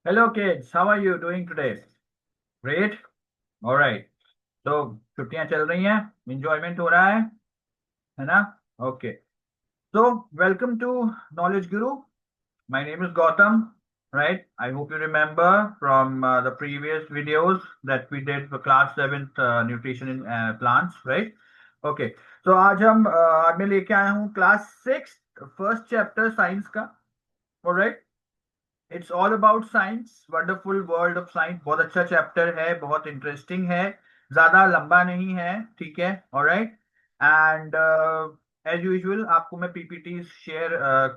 Hello kids, how are you doing today? Great. All right. तो छुट्टियां चल रही हैं, enjoyment हो रहा है ना? Okay. So welcome to Knowledge Guru. My name is Gautam, right? I hope you remember from the previous videos that we did for class 7th nutrition in plants, right? Okay. So आज मैं लेके आया हूँ class 6 first chapter science का, all right? It's all about science, wonderful world of science. बहुत अच्छा chapter है, बहुत इंटरेस्टिंग है, ज्यादा लंबा नहीं है, ठीक है? ऑलराइट। एंड एज यूजुअल आपको मैं पीपीटी शेयर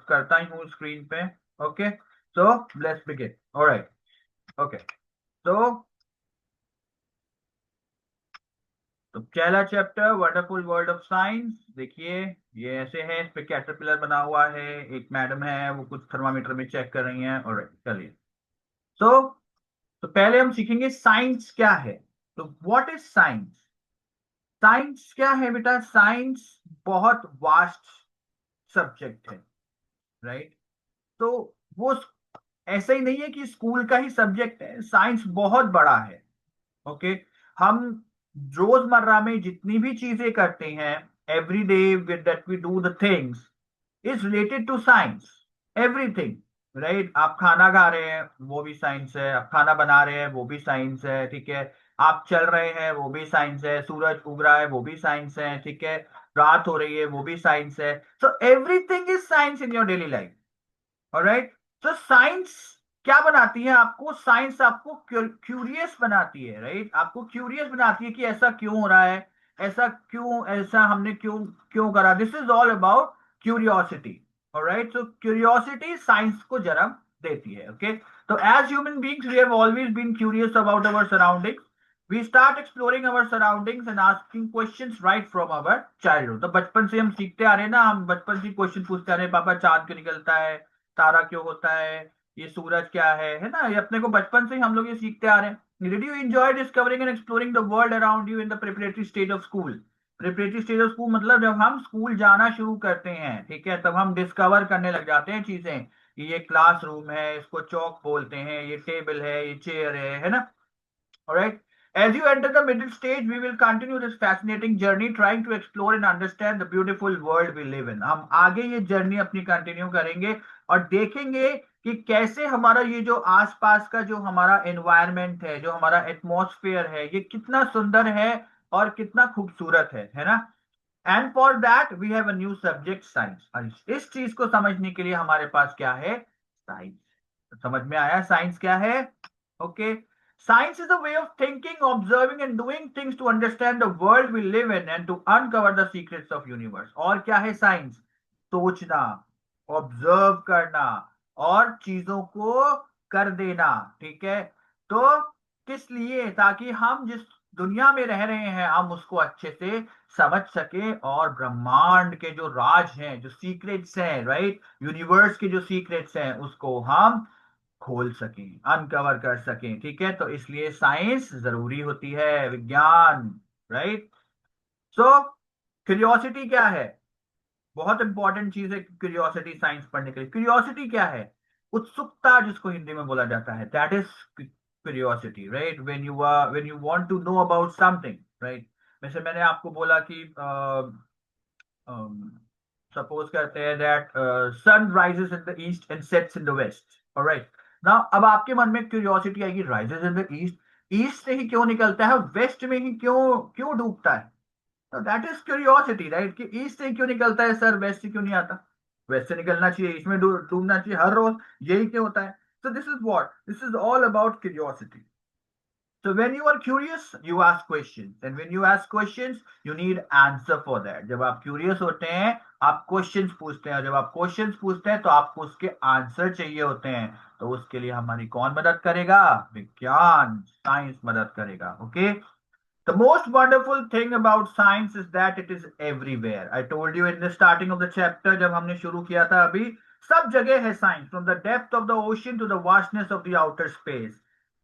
करता ही हूँ स्क्रीन पे। Okay, so let's begin. Alright, okay. तो पहला chapter wonderful world of science, देखिए ये ऐसे है, इस पे कैटरपिलर बना हुआ है, एक मैडम है वो कुछ थर्मामीटर में चेक कर रही हैं। ऑलराइट, चलिए। सो तो पहले हम सीखेंगे साइंस क्या है। तो व्हाट इज साइंस? साइंस क्या है बेटा? साइंस बहुत वास्ट सब्जेक्ट है, राइट? तो वो ऐसा ही नहीं है कि स्कूल का ही सब्जेक्ट है, साइंस बहुत बड़ा है। ओके, हम रोजमर्रा में जितनी भी चीजें करते हैं, every day with that we do the things is related to science. Everything, right? आप खाना खा रहे हैं वो भी साइंस है, आप खाना बना रहे हैं वो भी साइंस है, ठीक है? आप चल रहे हैं वो भी साइंस है, सूरज उग रहा है वो भी साइंस है, ठीक है? रात हो रही है वो भी साइंस है। So everything is science in your daily life. Alright. तो साइंस क्या बनाती है आपको? साइंस आपको क्यूरियस बनाती है, राइट? आपको क्यूरियस बनाती है कि ऐसा क्यों हो रहा है, ऐसा क्यों, ऐसा हमने क्यों क्यों करा। This is all about curiosity. Alright, so curiosity science को जन्म देती है। ओके, तो as human beings we have always been curious about our surroundings. We start exploring our surroundings and asking questions right from our childhood. तो बचपन से हम सीखते आ रहे हैं ना, हम बचपन से क्वेश्चन पूछते आ रहे हैं, पापा चांद क्यों निकलता है, तारा क्यों होता है, ये सूरज क्या है ना? ये अपने को बचपन से ही हम लोग ये सीखते आ रहे हैं। Did you enjoy discovering and exploring the world around you in the preparatory stage of school? Preparatory stage of school मतलब जब हम स्कूल जाना शुरू करते हैं, ठीक है, तब हम डिस्कवर करने लग जाते हैं चीजें कि ये क्लासरूम है, इसको चौक बोलते हैं, ये टेबल है, ये चेयर है ना? Alright. As you enter the middle stage, we will continue this fascinating journey, trying to explore and understand the beautiful world we live in. हम आगे ये जर्नी अपनी कंटिन्यू करेंगे और देखेंगे कि कैसे हमारा ये जो आसपास का जो हमारा एनवायरनमेंट है, जो हमारा एटमॉस्फेयर है, ये कितना सुंदर है और कितना खूबसूरत है ना? And for that we have a new subject, science. और इस चीज को समझने के लिए हमारे पास क्या है? साइंस। समझ में आया साइंस क्या है? Okay. Science is a way of thinking, observing, and doing things to understand the world we live in and to uncover the secrets of universe. और क्या है साइंस? सोचना, ऑब्जर्व करना और चीजों को कर देना, ठीक है? तो किस लिए? ताकि हम जिस दुनिया में रह रहे हैं हम उसको अच्छे से समझ सके और ब्रह्मांड के जो राज हैं, जो सीक्रेट्स हैं, राइट, यूनिवर्स के जो सीक्रेट्स हैं उसको हम खोल सकें, अनकवर कर सकें, ठीक है? तो इसलिए साइंस जरूरी होती है, विज्ञान, राइट? सो क्यूरियोसिटी क्या है? बहुत इंपॉर्टेंट चीज है क्यूरियोसिटी साइंस पढ़ने के लिए। क्यूरियोसिटी क्या है? उत्सुकता, जिसको हिंदी में बोला जाता है, that is curiosity, right? When you want to know about something, right? वैसे मैंने आपको बोला कि सपोज करते हैं that sun rises in the east and sets in the west, alright? Now अब आपके मन में क्यूरियोसिटी आएगी, rises in the east, east से ही क्यों निकलता है, वेस्ट में ही क्यों क्यों डूबता है? तो दैट इज क्यूरियोसिटी, राइट? कि ईस्ट से क्यों निकलता है सर, वेस्ट से क्यों नहीं आता? वेस्ट से निकलना चाहिए, ईस्ट में डूबना चाहिए हर रोज, यही क्यों होता है? So this is what, this is all about curiosity. So when you are curious, you ask questions, and when you ask questions, you need answer for that. जब आप curious होते हैं, आप questions पूछते हैं, और जब आप questions पूछते हैं तो आपको उसके आंसर चाहिए होते हैं। तो उसके लिए हमारी कौन मदद करेगा? विज्ञान, साइंस मदद करेगा। Okay. The most wonderful thing about science is that it is everywhere. I told you in the starting of the chapter, जब हमने शुरू किया था अभी, सब जगह है science, from the depth of the ocean to the vastness of the outer space.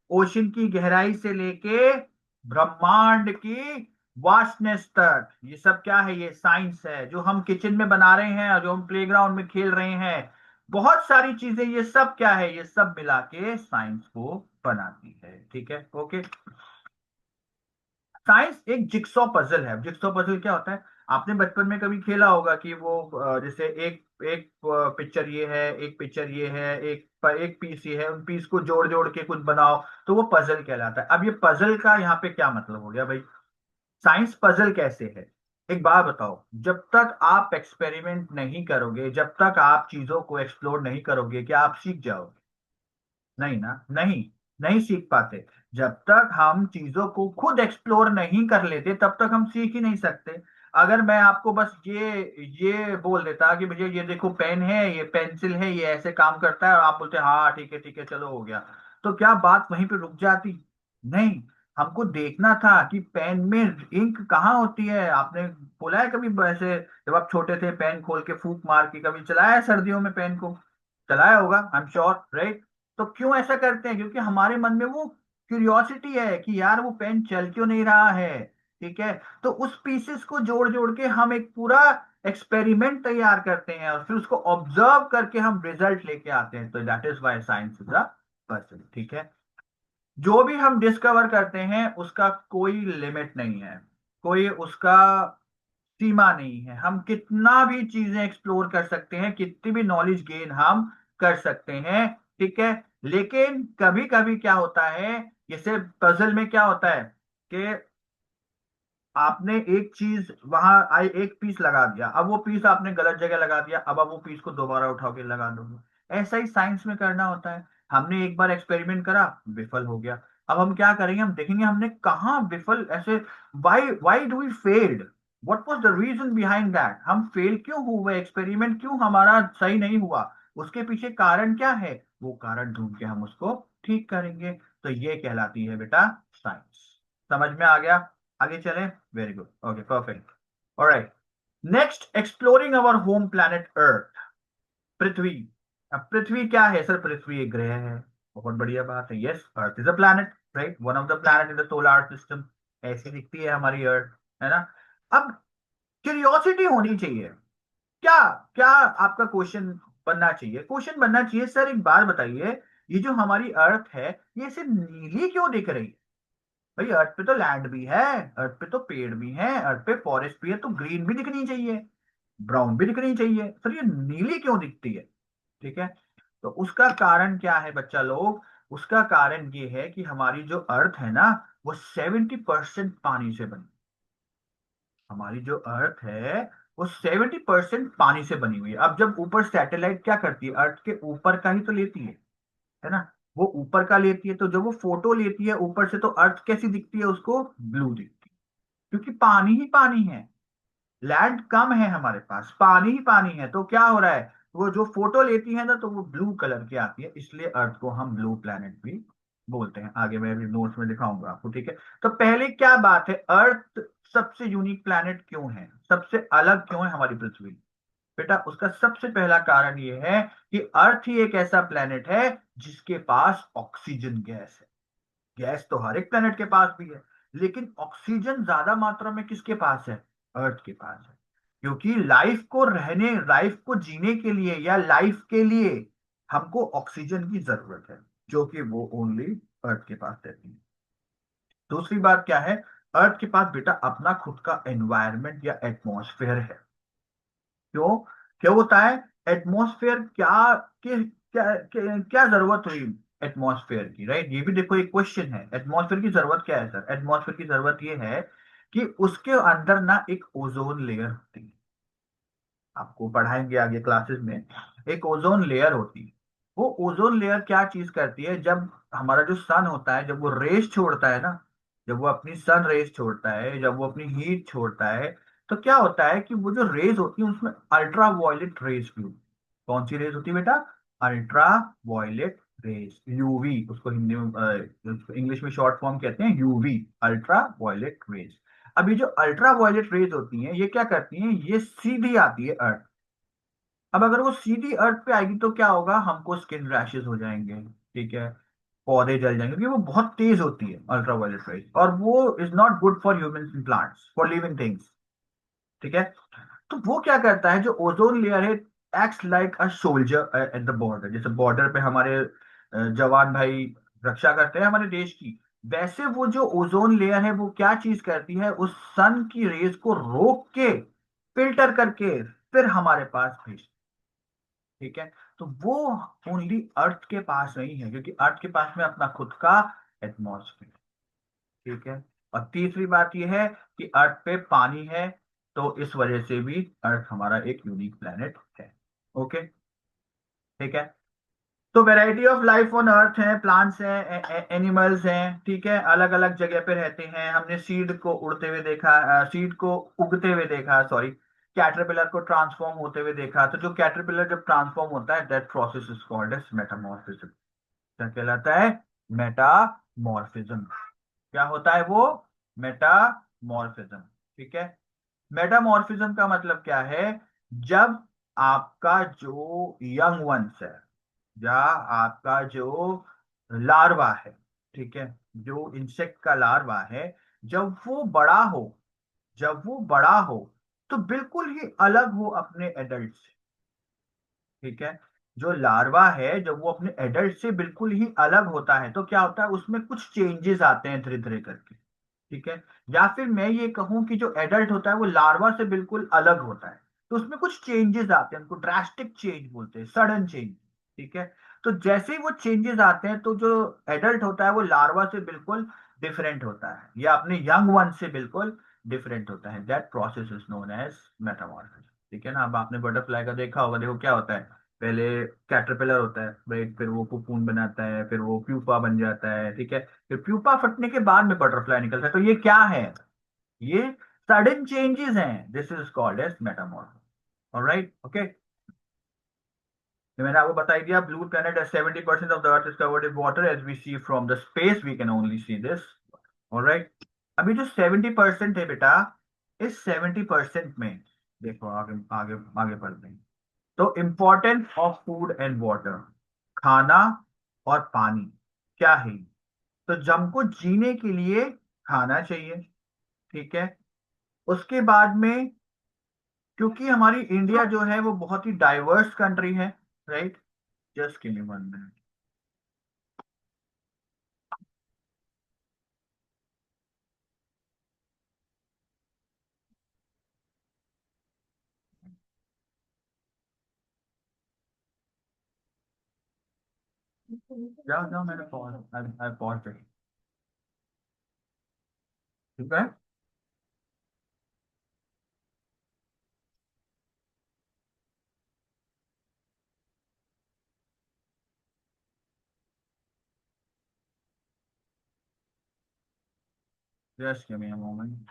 Ocean की गहराई से लेके ब्रह्मांड की वास्टनेस तक, ये सब क्या है? ये साइंस है। जो हम किचन में बना रहे हैं और जो हम प्लेग्राउंड में खेल रहे हैं, बहुत सारी चीजें, ये सब क्या है, ये सब मिला के साइंस को बनाती है। ठीक है, ओके। साइंस एक जिक्सॉ पजल है। जिक्सॉ पजल क्या होता है, आपने बचपन में कभी खेला होगा कि वो जैसे एक एक पिक्चर ये है, एक पिक्चर ये है, एक पीस ये है, उन पीस को जोड़ जोड़ के कुछ बनाओ, तो वो पजल कहलाता है। अब ये पजल का यहाँ पे क्या मतलब हो गया भाई, साइंस पजल कैसे है। एक बात बताओ, जब तक आप एक्सपेरिमेंट नहीं करोगे, जब तक आप चीजों को एक्सप्लोर नहीं करोगे, क्या आप सीख जाओगे? नहीं ना, नहीं, नहीं सीख पाते। जब तक हम चीजों को खुद एक्सप्लोर नहीं कर लेते तब तक हम सीख ही नहीं सकते। अगर मैं आपको बस ये बोल देता कि भैया ये देखो पेन है, ये पेंसिल है, ये ऐसे काम करता है, और आप बोलते हाँ ठीक है चलो हो गया, तो क्या बात वहीं पे रुक जाती? नहीं, हमको देखना था कि पेन में इंक कहाँ होती है। आपने बोला है कभी ऐसे, जब आप छोटे थे पेन खोल के फूंक मार के कभी चलाया है सर्दियों में पेन को? चलाया होगा, आई एम श्योर, राइट? तो क्यों ऐसा करते हैं? क्योंकि हमारे मन में वो क्यूरियोसिटी है कि यार वो पेन चल क्यों नहीं रहा है। ठीक है, तो उस पीसेस को जोड़ जोड़ के हम एक पूरा एक्सपेरिमेंट तैयार करते हैं, और फिर उसको ऑब्जर्व करके हम रिजल्ट लेके आते हैं। तो that is why science is a person. ठीक है, जो भी हम डिस्कवर करते हैं उसका कोई लिमिट नहीं है, कोई उसका सीमा नहीं है। हम कितना भी चीजें एक्सप्लोर कर सकते हैं, कितनी भी नॉलेज गेन हम कर सकते हैं। ठीक है, लेकिन कभी कभी क्या होता है, जैसे पजल में क्या होता है कि आपने एक चीज वहां आई, एक पीस लगा दिया, अब वो पीस आपने गलत जगह लगा दिया, अब आप वो पीस को दोबारा उठा के लगा दोगे। ऐसा ही साइंस में करना होता है। हमने एक बार एक्सपेरिमेंट करा, विफल हो गया, अब हम क्या करेंगे, हम देखेंगे हमने कहाँ विफल ऐसे, why why do we failed, what was the reason behind that, हम फेल क्यों हुए, एक्सपेरिमेंट क्यों हमारा सही नहीं हुआ, उसके पीछे कारण क्या है, वो कारण ढूंढ के हम उसको ठीक करेंगे। तो ये कहलाती है बेटा साइंस। समझ में आ गया? आगे चलें। Very good, okay, perfect. Alright, next, exploring our home planet earth, पृथ्वी। अब पृथ्वी क्या है सर? पृथ्वी एक ग्रह है, बहुत बढ़िया बात है। Yes, earth is a planet, right, one of the planet in the solar system. ऐसी दिखती है हमारी अर्थ, है ना? अब क्यूरियोसिटी होनी चाहिए। क्या क्या आपका क्वेश्चन बनना चाहिए? क्वेश्चन बनना चाहिए, सर एक बात बताइए, ये जो हमारी अर्थ है, ये सिर्फ नीली क्यों दिख रही है? भाई अर्थ पे तो लैंड भी है, अर्थ पे तो पेड़ भी है, अर्थ पे फॉरेस्ट भी है, तो ग्रीन भी दिखनी चाहिए, ब्राउन भी दिखनी चाहिए, सर ये नीली क्यों दिखती है? ठीक है, तो उसका कारण क्या है बच्चा लोग? उसका कारण ये है कि हमारी जो अर्थ है ना, वो 70% पानी से बनी। हमारी जो अर्थ है वो 70% पानी से बनी हुई है। अब जब ऊपर सैटेलाइट क्या करती है, अर्थ के ऊपर का ही तो लेती है ना? वो ऊपर का लेती है, तो जब वो फोटो लेती है ऊपर से, तो अर्थ कैसी दिखती है उसको? ब्लू दिखती है, क्योंकि पानी ही पानी है। लैंड कम है हमारे पास, पानी ही पानी है, तो क्या हो रहा है, वो जो फोटो लेती है ना, तो वो ब्लू कलर की आती है, इसलिए अर्थ को हम ब्लू प्लैनेट भी बोलते हैं। आगे मैं अभी नोट्स में दिखाऊंगा आपको। ठीक है, तो पहले क्या बात है, अर्थ सबसे यूनिक प्लैनेट क्यों है, सबसे अलग क्यों है हमारी पृथ्वी? बेटा उसका सबसे पहला कारण ये है कि अर्थ ही एक ऐसा प्लैनेट है जिसके पास ऑक्सीजन गैस है। गैस तो हर एक प्लेनेट के पास भी है, लेकिन ऑक्सीजन ज्यादा मात्रा में किसके पास है? अर्थ के पास है। क्योंकि लाइफ को जीने के लिए या लाइफ के लिए हमको ऑक्सीजन की जरूरत है, जो कि वो ओनली अर्थ के पास रहती है। दूसरी बात क्या है, अर्थ के पास बेटा अपना खुद का एनवायरनमेंट या एटमॉस्फेयर है। क्यों? क्या होता है एटमॉस्फेयर, क्या जरूरत हुई एटमॉस्फेयर की, राइट? ये भी देखो एक क्वेश्चन है, एटमॉस्फेयर की जरूरत क्या है सर? एटमॉस्फेयर की जरूरत ये है कि उसके अंदर ना एक ओजोन लेयर होती है। आपको पढ़ाएंगे आगे क्लासेस में, एक ओजोन लेयर होती है। वो ओजोन लेयर क्या चीज करती है, जब हमारा जो सन होता है, जब वो रेस छोड़ता है ना, जब वो अपनी सन रेस छोड़ता है, जब वो अपनी हीट छोड़ता है, तो क्या होता है कि वो जो रेज होती है उसमें अल्ट्रा वायलेट रेज भी होती है। कौन सी रेज होती है बेटा? अल्ट्रा वायलेट रेज, यूवी उसको हिंदी में, इंग्लिश में शॉर्ट फॉर्म कहते हैं यूवी, अल्ट्रा वायलेट रेज। अब ये जो अल्ट्रा वायलेट रेज होती हैं, ये क्या करती हैं, ये सीधी आती है अर्थ। अब अगर वो सीधी अर्थ पे आएगी तो क्या होगा, हमको स्किन रैशेस हो जाएंगे। ठीक है, पौधे जल जाएंगे, क्योंकि वो बहुत तेज होती है अल्ट्रा वायलेट रेज, और वो is not good for humans and plants, for living things. ठीक है, तो वो क्या करता है, जो ओजोन लेयर है, acts like a soldier at the border. जैसे बॉर्डर पे हमारे जवान भाई रक्षा करते हैं हमारे देश की, वैसे वो जो ओजोन लेयर है वो क्या चीज करती है, उस सन की रेज को रोक के फिल्टर करके फिर हमारे पास भेजती। ठीक है। तो वो ओनली अर्थ के पास नहीं है, क्योंकि अर्थ के पास में अपना खुद का एटमॉस्फेयर। ठीक है। और तीसरी बात यह है कि अर्थ पे पानी है, तो इस वजह से भी अर्थ हमारा एक यूनिक प्लेनेट है। ओके। ठीक है। तो variety of life on earth है, प्लांट्स हैं, एनिमल्स हैं। ठीक है। अलग अलग जगह पे रहते हैं। हमने सीड को उड़ते हुए देखा, सीड को उगते हुए देखा, सॉरी, कैटरपिलर को ट्रांसफॉर्म होते हुए देखा। तो जो कैटरपिलर जब ट्रांसफॉर्म होता है, that process is called as metamorphism. क्या कहलाता है? मेटामॉर्फिज्म। क्या होता है वो? मेटामॉर्फिज्म। ठीक है। मेटामॉर्फिज्म का मतलब क्या है? जब आपका जो यंग वंस है, या आपका जो लार्वा है, ठीक है, जो इंसेक्ट का लार्वा है, जब वो बड़ा हो, जब वो बड़ा हो, तो बिल्कुल ही अलग हो अपने एडल्ट से। ठीक है। जो लार्वा है जब वो अपने एडल्ट से बिल्कुल ही अलग होता है, तो क्या होता है, उसमें कुछ चेंजेस आते हैं धीरे धीरे करके। ठीक है। या फिर मैं ये कहूं कि जो एडल्ट होता है वो लार्वा से बिल्कुल अलग होता है, तो उसमें कुछ चेंजेस आते हैं, उनको ड्रास्टिक चेंज बोलते हैं, सडन चेंज। ठीक है। तो जैसे ही वो चेंजेस आते हैं, तो जो एडल्ट होता है वो लार्वा से बिल्कुल डिफरेंट होता है, या अपने यंग वन से बिल्कुल डिफरेंट होता है। That process is known as metamorphism. ठीक है ना। अब आपने बटरफ्लाई का देखा होगा, देखो क्या होता है। पहले कैटरपिलर होता है, राइट, फिर वो कोकून बनाता है, फिर वो प्यूपा बन जाता है। ठीक है। फिर प्यूपा फटने के बाद में बटरफ्लाई निकलता है। तो ये क्या है? ये सडन चेंजेस हैं। This is called as metamorphism. Alright. Okay. तो मैंने आपको बता ही दिया, ब्लू प्लेनेट है, 70% of the earth is covered in water, as we see from the space we can only see this. Alright. अभी जो 70% है बेटा, इस 70% में देखो, आगे आगे आगे बढ़ते हैं। तो importance of food and water, खाना और पानी क्या है? तो हमको जीने के लिए खाना चाहिए। ठीक है। उसके बाद में, क्योंकि हमारी इंडिया जो है वो बहुत ही डाइवर्स कंट्री है, right. Just give me 1 minute. जाओ जाओ, मैंने पॉज, आई पॉज इट। ठीक है। Just give me a moment.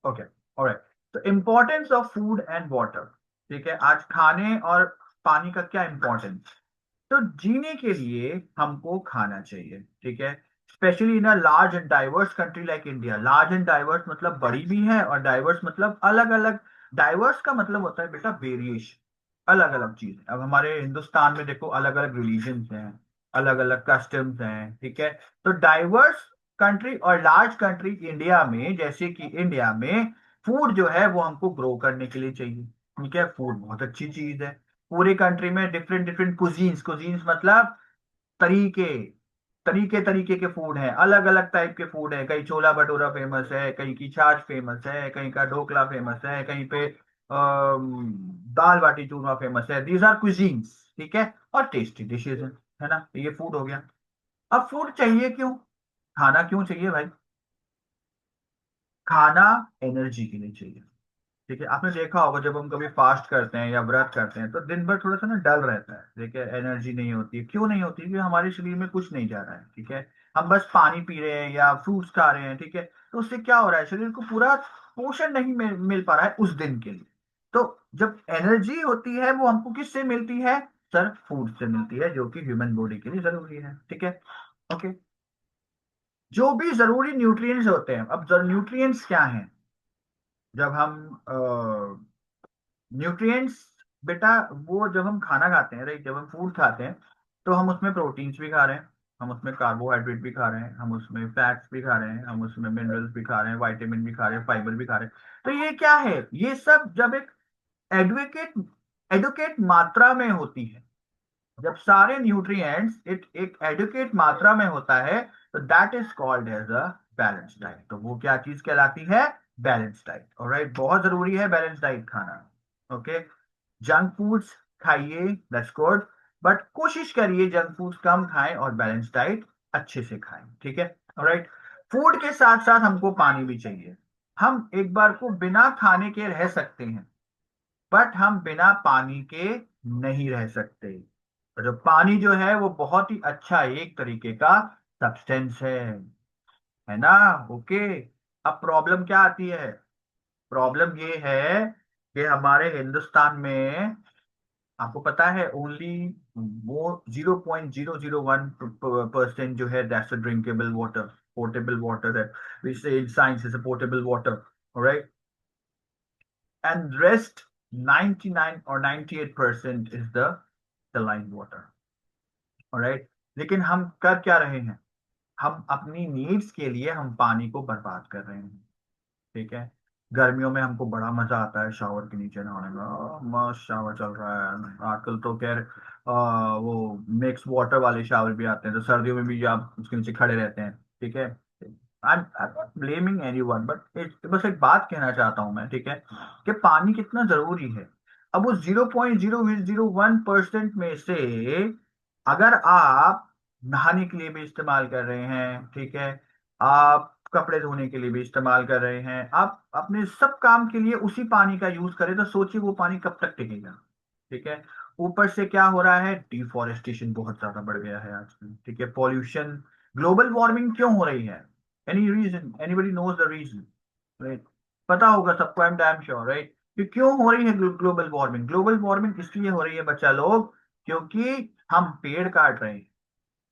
Okay. Alright. तो importance of food and water. ठीक है। आज खाने और पानी का क्या इंपॉर्टेंस? तो जीने के लिए हमको खाना चाहिए। ठीक है। Specially in a large and diverse country like India. Large and diverse मतलब बड़ी भी है, और डाइवर्स मतलब अलग अलग। डाइवर्स का मतलब होता है बेटा वेरिएशन, अलग अलग चीज। अब हमारे हिंदुस्तान में देखो, अलग अलग रिलीजन्स हैं, अलग अलग कस्टम्स हैं। ठीक है। तो डाइवर्स कंट्री और लार्ज कंट्री इंडिया में, जैसे कि इंडिया में फूड जो है वो हमको ग्रो करने के लिए चाहिए। ठीक है। फूड बहुत अच्छी चीज है। पूरे कंट्री में डिफरेंट डिफरेंट कुजीन्स, कुजीन्स मतलब तरीके, तरीके तरीके के फूड हैं, अलग अलग टाइप के फूड है। कहीं छोला भटूरा फेमस है, कहीं की छाछ फेमस है, कहीं का ढोकला फेमस है, कहीं पे दाल बाटी चूरमा फेमस है। These are cuisines. ठीक है। और टेस्टी डिशेज है ना। ये फूड हो गया। अब फूड चाहिए क्यों? खाना क्यों चाहिए भाई? खाना एनर्जी के लिए चाहिए। ठीक है। आपने देखा होगा, जब हम कभी फास्ट करते हैं या व्रत करते हैं, तो दिन भर थोड़ा सा ना डल रहता है। ठीक है। एनर्जी नहीं होती। क्यों नहीं होती? क्योंकि हमारे शरीर में कुछ नहीं जा रहा है। ठीक है। हम बस पानी पी रहे हैं या फ्रूट्स खा रहे हैं। ठीक है। तो उससे क्या हो रहा है, शरीर को पूरा पोषण नहीं मिल पा रहा है उस दिन के लिए। तो जब एनर्जी होती है वो हमको किससे मिलती है? सर, फूड से मिलती है, जो कि ह्यूमन बॉडी के लिए जरूरी है। ठीक है। ओके। जो भी जरूरी न्यूट्रिएंट्स होते हैं, अब न्यूट्रिएंट्स क्या हैं? जब हम न्यूट्रिएंट्स, बेटा, वो जब हम खाना खाते हैं, राइट, जब हम फूड खाते हैं, तो हम उसमें प्रोटीन्स भी खा रहे हैं, हम उसमें कार्बोहाइड्रेट भी खा रहे हैं, हम उसमें फैट्स भी खा रहे हैं, हम उसमें मिनरल्स भी खा रहे हैं, विटामिन भी खा रहे हैं, फाइबर भी खा रहे हैं। तो ये क्या है? ये सब जब एक एडवोकेट एडुकेट मात्रा में होती है, जब सारे न्यूट्रिएंट्स एक एडुकेट मात्रा में होता है, तो that is called as a balance diet. तो वो क्या चीज कहलाती है? Balance diet. ऑलराइट, बहुत जरूरी है बैलेंस डाइट खाना। ओके, जंक फूड्स खाइए, दैट्स गुड, बट कोशिश करिए जंक फूड्स कम खाएं और बैलेंस डाइट अच्छे से खाएं, ठीक है? ऑलराइट, फूड के साथ साथ हमको पानी भी चाहिए। हम एक बार को बिना खाने के रह सकते हैं, बट हम बिना पानी के नहीं रह सकते। और जो पानी जो है वो बहुत ही अच्छा एक तरीके का सब्सटेंस है ना? ओके, अब प्रॉब्लम क्या आती है? प्रॉब्लम ये है कि हमारे हिंदुस्तान में, आपको पता है, ओनली वो 0.001% जो है that's a drinkable water, portable water है, विच से science is a portable water, right? And rest 99 और 98% is the saline water, right? लेकिन हम कर क्या रहे हैं? हम अपनी नीड्स के लिए हम पानी को बर्बाद कर रहे हैं, ठीक है? गर्मियों में हमको बड़ा मजा आता है शावर के नीचे नहाने में, मस्त शावर चल रहा है आजकल तो। खैर वो मिक्स वाटर वाले शावर भी आते हैं, तो सर्दियों में भी आप उसके नीचे खड़े रहते हैं, ठीक है? I am not blaming anyone, but बस एक बात कहना चाहता हूं मैं, ठीक है, कि पानी कितना जरूरी है। अब उस 0.001% में से अगर आप नहाने के लिए भी इस्तेमाल कर रहे हैं, ठीक है, आप कपड़े धोने के लिए भी इस्तेमाल कर रहे हैं, आप अपने सब काम के लिए उसी पानी का यूज करें, तो सोचिए वो पानी कब तक टिकेगा, ठीक है? ऊपर से क्या हो रहा है? डिफोरेस्टेशन बहुत ज्यादा बढ़ गया है आजकल, ठीक है? पॉल्यूशन, ग्लोबल वार्मिंग क्यों हो रही है? Any reason? Anybody knows the reason? Right, पता होगा सबको, I am damn sure, right? कि क्यों हो रही है ग्लोबल वार्मिंग? ग्लोबल वार्मिंग इसलिए हो रही है बच्चा लोग, क्योंकि हम पेड़ काट रहे हैं,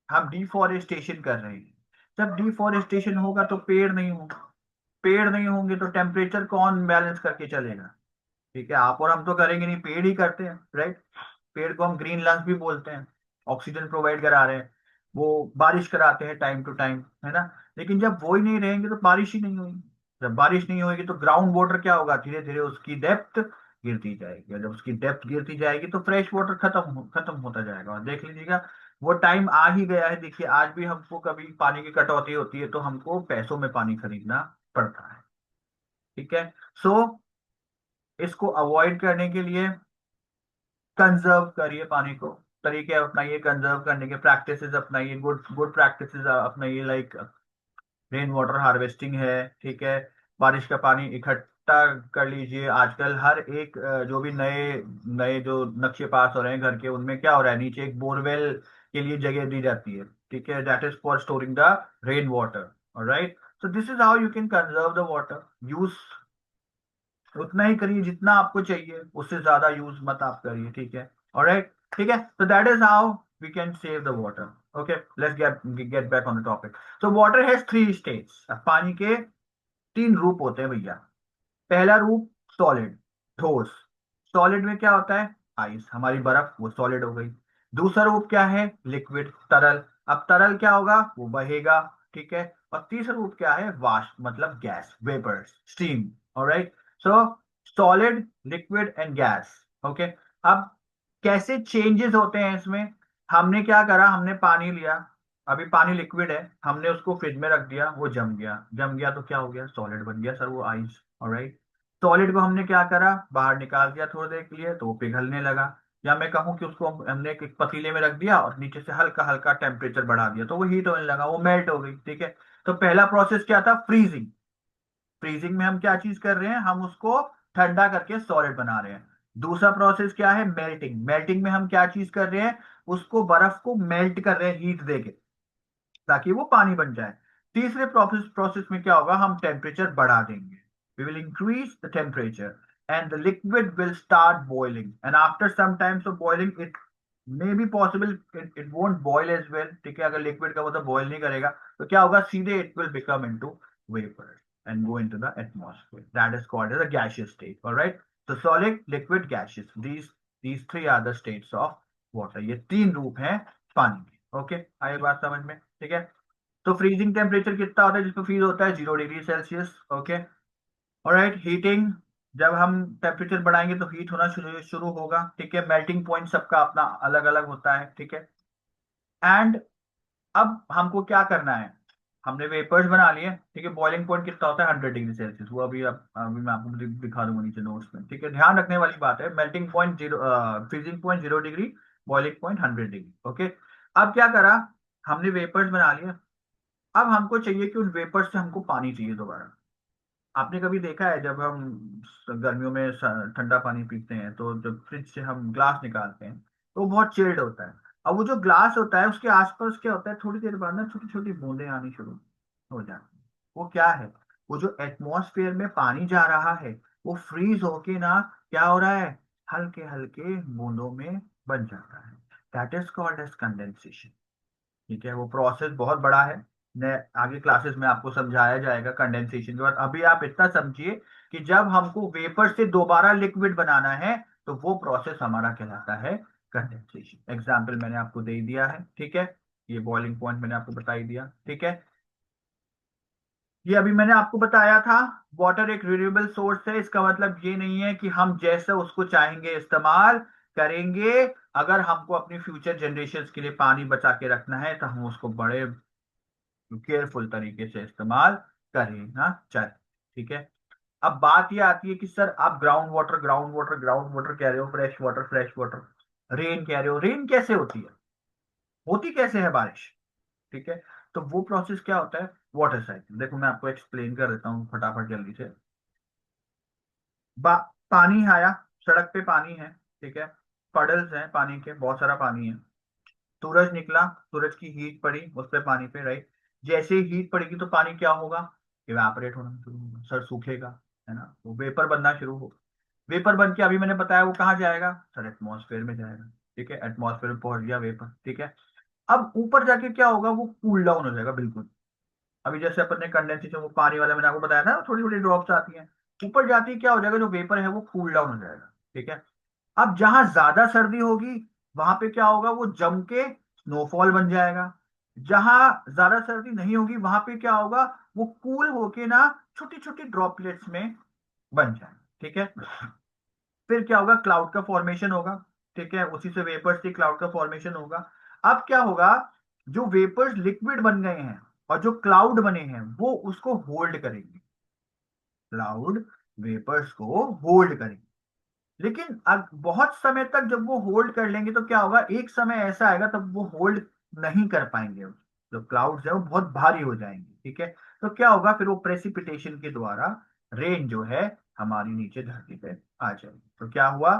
हम डिफोरेस्टेशन कर रहे हैं। जब डिफोरेस्टेशन होगा तो पेड़ नहीं होगा, पेड़ नहीं होंगे तो टेम्परेचर कौन बैलेंस करके चलेगा? ठीक है, आप और हम तो करेंगे नहीं, पेड़ ही करते हैं, राइट? पेड़ को हम ग्रीन लंग्स भी बोलते हैं, ऑक्सीजन प्रोवाइड करा रहे हैं, वो बारिश कराते हैं टाइम टू टाइम, है ना? लेकिन जब वो ही नहीं रहेंगे तो बारिश ही नहीं होगी। जब बारिश नहीं होगी तो ग्राउंड वाटर क्या होगा? धीरे धीरे उसकी डेप्थ गिरती जाएगी, और जब उसकी डेप्थ गिरती जाएगी तो फ्रेश वाटर खत्म होता जाएगा। और देख लीजिएगा, वो टाइम आ ही गया है। देखिए, आज भी हमको कभी पानी की कटौती होती है तो हमको पैसों में पानी खरीदना पड़ता है, ठीक है? सो इसको अवॉइड करने के लिए कंजर्व करिए पानी को, तरीके अपनाइए कंजर्व करने के, प्रैक्टिसेस अपनाइए, गुड गुड प्रैक्टिसेस अपनाइए, लाइक रेन वाटर हार्वेस्टिंग है, ठीक है? बारिश का पानी इकट्ठा कर लीजिए। आजकल हर एक जो भी नए नए जो नक्शे पास हो रहे हैं घर के, उनमें क्या हो रहा है? नीचे एक बोरवेल के लिए जगह दी जाती है, ठीक है? That is for storing the rain water, alright? So this is how you can conserve the water. Use उतना ही करिए जितना आपको चाहिए, उससे ज्यादा यूज मत आप करिए, ठीक है? ऑलराइट, ठीक है? तो that is how we can save the water. Okay, let's get back on the topic. So water has three states. पानी के तीन रूप होते हैं भैया। पहला रूप सॉलिड, ठोस। सॉलिड में क्या होता है? आइस, हमारी बर्फ, वो सॉलिड हो गई। दूसरा रूप क्या है? लिक्विड, तरल। अब तरल क्या होगा? वो बहेगा, ठीक है? और तीसरा रूप क्या है? वाष्प, मतलब gas, vapour, steam, alright? So solid, liquid and gas. Okay, अब कैसे चेंजेस होते हैं इसमें? हमने क्या करा? हमने पानी लिया, अभी पानी लिक्विड है, हमने उसको फ्रिज में रख दिया, वो जम गया, जम गया तो क्या हो गया? सॉलिड बन गया सर, वो आइस, ऑलराइट? सॉलिड को हमने क्या करा? बाहर निकाल दिया थोड़ी देर के लिए, तो वो पिघलने लगा। या मैं कहूँ कि उसको हमने एक पतीले में रख दिया और नीचे से हल्का हल्का टेम्परेचर बढ़ा दिया, तो वो हीट होने लगा, वो मेल्ट हो गई, ठीक है? तो पहला प्रोसेस क्या था? फ्रीजिंग। फ्रीजिंग में हम क्या चीज कर रहे हैं? हम उसको ठंडा करके सॉलिड बना रहे हैं। दूसरा प्रोसेस क्या है? मेल्टिंग। मेल्टिंग में हम क्या चीज कर रहे हैं? उसको, बर्फ को मेल्ट कर रहे हैं हीट देके, ताकि वो पानी बन जाए। तीसरे प्रोसेस प्रोसेस में क्या होगा? हम टेम्परेचर बढ़ा देंगे, we will increase the temperature, and the liquid will start boiling, and after some times of boiling it may be possible it won't boil as well, ठीक है? अगर लिक्विड का मतलब बॉयल नहीं करेगा तो क्या होगा? सीधे it will become into vapour and go into the atmosphere. That is called as a gaseous state. All right. So solid, liquid, gaseous. These three are the states of water. ये तीन रूप हैं पानी के। ओके, आइए बात समझ में, ठीक है? तो फ्रीजिंग टेम्परेचर कितना होता है जिसमें फ्रीज होता है? 0 degree Celsius. Okay, alright. Heating जब हम टेम्परेचर बढ़ाएंगे तो हीट होना शुरू शुरू होगा, ठीक है। मेल्टिंग पॉइंट सबका अपना अलग अलग होता है, ठीक है। एंड अब हमको क्या करना है, हमने वेपर्स बना लिए, ठीक है। बॉइलिंग पॉइंट कितना होता है, 100 डिग्री सेल्सियस। वो अभी मैं आपको दिखा दूंगा नीचे नोट्स में, ठीक है। ध्यान रखने वाली बात है, melting point 0, freezing point 0 degree, boiling point 100 degree, okay. अब क्या करा, हमने वेपर्स बना लिया। अब हमको चाहिए कि उन वेपर्स से हमको पानी चाहिए दोबारा। आपने कभी देखा है जब हम गर्मियों में ठंडा पानी पीते हैं, तो जब फ्रिज से हम ग्लास निकालते हैं तो वो बहुत चिल्ड होता है। अब वो जो ग्लास होता है उसके आसपास क्या होता है, थोड़ी देर बाद ना छोटी छोटी बूंदें आनी शुरू हो जाती हैं। वो क्या है, वो जो एटमॉस्फेयर में पानी जा रहा है वो फ्रीज होके ना क्या हो रहा है, हल्के हल्के बूंदों में बन जाता है। That is called as condensation, ठीक है। वो प्रोसेस बहुत बड़ा है, ने आगे क्लासेस में आपको समझाया जाएगा कंडेंसेशन के बाद। अभी आप इतना समझिए कि जब हमको वेपर से दोबारा लिक्विड बनाना है तो वो प्रोसेस हमारा कहलाता है कंडेंसेशन। एग्जाम्पल मैंने आपको दे दिया है, ठीक है। ये बॉइलिंग पॉइंट मैंने आपको बता ही दिया, ठीक है। ये अभी मैंने आपको बताया था, वाटर एक रिन्यूएबल सोर्स है। इसका मतलब ये नहीं है कि हम जैसा उसको चाहेंगे इस्तेमाल करेंगे। अगर हमको अपनी फ्यूचर जनरेशन के लिए पानी बचा के रखना है तो हम उसको बड़े केयरफुल तरीके से इस्तेमाल करना चाहिए, ठीक है। अब बात ये आती है कि सर आप ground water ground water ground water कह रहे हो, फ्रेश वाटर रेन कह रहे हो, रेन कैसे होती है, होती कैसे है बारिश, ठीक है। तो वो प्रोसेस क्या होता है, वाटर साइकिल। देखो मैं आपको एक्सप्लेन कर देता हूँ फटाफट जल्दी से। पानी आया, सड़क पे पानी है, ठीक है। पडल्स हैं पानी के, बहुत सारा पानी है। सूरज निकला, सूरज की हीट पड़ी उस पे पानी पे, राइट। जैसे ही हीट पड़ेगी तो पानी क्या होगा, इवेपोरेट होना शुरू होगा, सर सूखेगा, है ना। वो वेपर बनना शुरू हो, वेपर बन के अभी मैंने बताया वो कहाँ जाएगा, सर एटमॉस्फेयर में जाएगा, ठीक है। एटमॉस्फेयर में पहुंच गया वेपर, ठीक है। अब ऊपर जाके क्या होगा, वो कूल डाउन हो जाएगा बिल्कुल। अभी जैसे अपन ने कंडेंसेशन, वो पानी वाला मैंने आपको बताया था, थोड़ी थोड़ी ड्रॉप्स आती हैं ऊपर जाती है, क्या हो जाएगा, जो वेपर है वो कूल डाउन हो जाएगा, ठीक है। अब जहां ज्यादा सर्दी होगी वहां पे क्या होगा, वो जम के स्नोफॉल बन जाएगा। जहां ज्यादा सर्दी नहीं होगी वहां पे क्या होगा, वो कूल होके ना छोटी छोटी ड्रॉपलेट्स में बन जाए, ठीक है। फिर क्या होगा, क्लाउड का फॉर्मेशन होगा, ठीक है। उसी से वेपर्स से क्लाउड का फॉर्मेशन होगा। अब क्या होगा, जो वेपर्स लिक्विड बन गए हैं और जो क्लाउड बने हैं वो उसको होल्ड करेंगे, क्लाउड वेपर्स को होल्ड करेंगे। लेकिन अब बहुत समय तक जब वो होल्ड कर लेंगे तो क्या होगा, एक समय ऐसा आएगा तब वो होल्ड नहीं कर पाएंगे, जो क्लाउड्स है वो बहुत भारी हो जाएंगे, ठीक है। तो क्या होगा, फिर वो प्रेसिपिटेशन के द्वारा रेन जो है हमारी नीचे धरती पे आ जाएगी। तो क्या हुआ,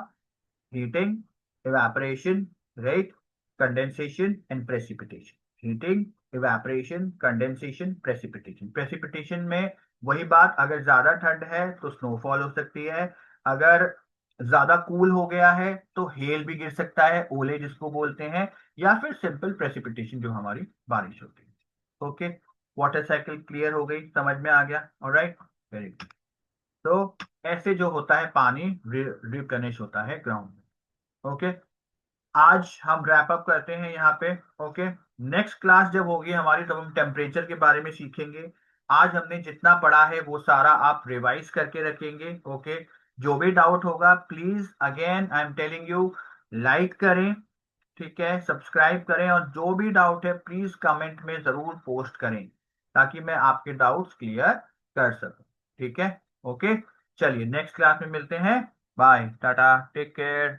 heating, evaporation, right, condensation and precipitation. Heating, evaporation, condensation, precipitation. Precipitation में वही बात, अगर ज्यादा ठंड है तो स्नोफॉल हो सकती है, अगर ज्यादा कूल हो गया है तो हेल भी गिर सकता है, ओले जिसको बोलते हैं, या फिर सिंपल प्रेसिपिटेशन जो हमारी बारिश होती है, ओके। वाटर साइकिल क्लियर हो गई, समझ में आ गया, ऑलराइट, वेरी गुड। तो ऐसे जो होता है पानी रिप्लेनिश होता है ग्राउंड में, ओके। आज हम रैप अप करते हैं यहाँ पे, ओके। नेक्स्ट क्लास जब होगी हमारी तब हम टेम्परेचर के बारे में सीखेंगे। आज हमने जितना पढ़ा है वो सारा आप रिवाइज करके रखेंगे, ओके। जो भी डाउट होगा please again I am telling you, like करें, ठीक है, सब्सक्राइब करें, और जो भी डाउट है प्लीज कमेंट में जरूर पोस्ट करें ताकि मैं आपके डाउट्स क्लियर कर सकूं, ठीक है, ओके। चलिए नेक्स्ट क्लास में मिलते हैं, बाय टाटा, टेक केयर।